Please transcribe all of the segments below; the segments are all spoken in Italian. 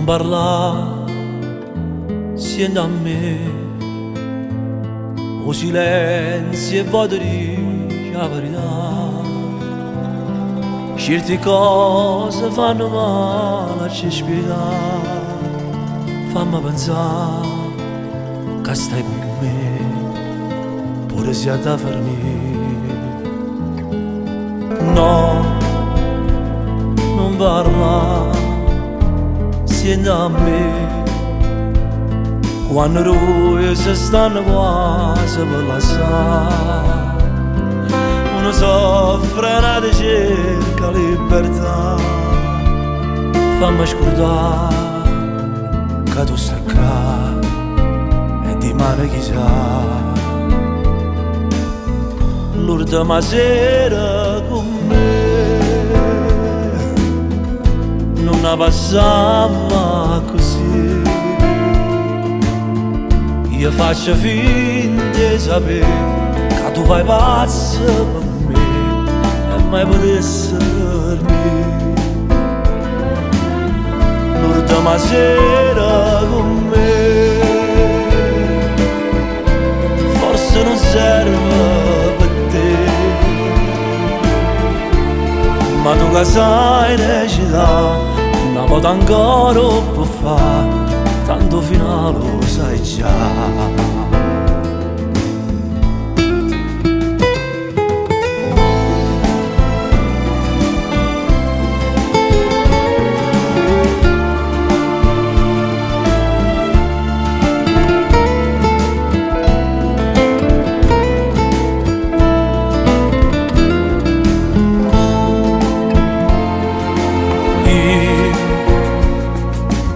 parla siendo a me, o silenzio e vuoi dire la verità. Certe cose fanno male a ci spiegare, fammi pensare che stai con me, pure se è da fermare. No, non parla siendo a me, quando lui si stanno quasi per lasciare. Uno soffre e cerca libertà, fammi scordare che tu stai qua e di mano chissà. L'ultima sera con me non la passiamo così. Io faccio finta di sapere che tu fai pazzo per me e mai potessi dormire. L'ultima sera con me forse non serve per te, ma tu che sai recitare una volta ancora può fare, tanto finale lo sai già.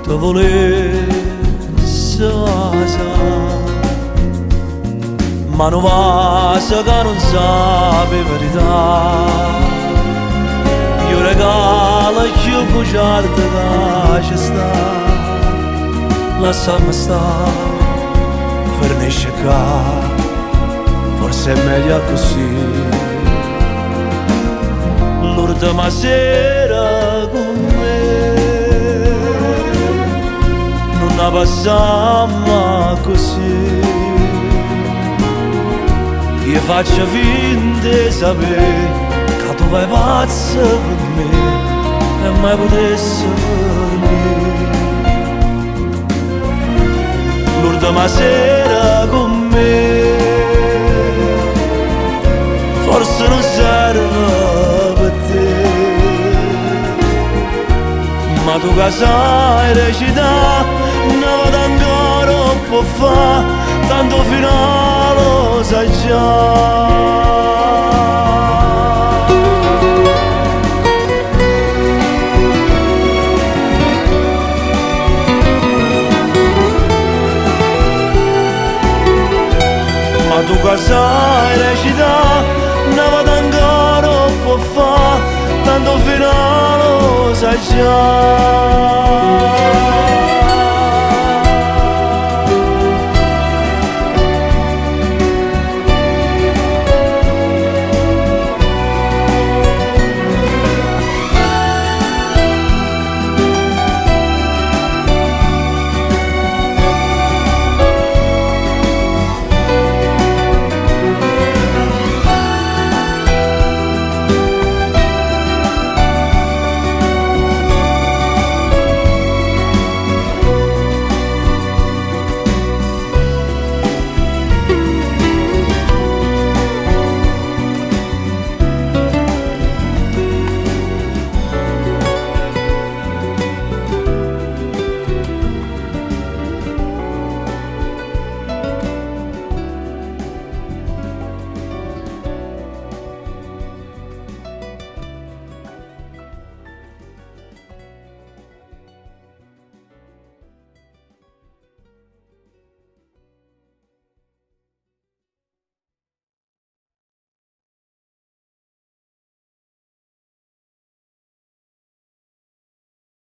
Io volessi ma non va che non sape verità. Io regalo più bugiardo che ci sta, lasciami stare, fernisce qua, forse è meglio così. L'ultima sera con me non la passiamo così. Io faccio finta di sapere che tu vai pazzo per me e mai potessi dormire. L'ultima sera con me forse non serve per te, ma tu che sai recitare una volta ancora può fare, tanto finale lo sai già. Ma tu che sai recitare una volta ancora può fare, tanto finale lo sai già.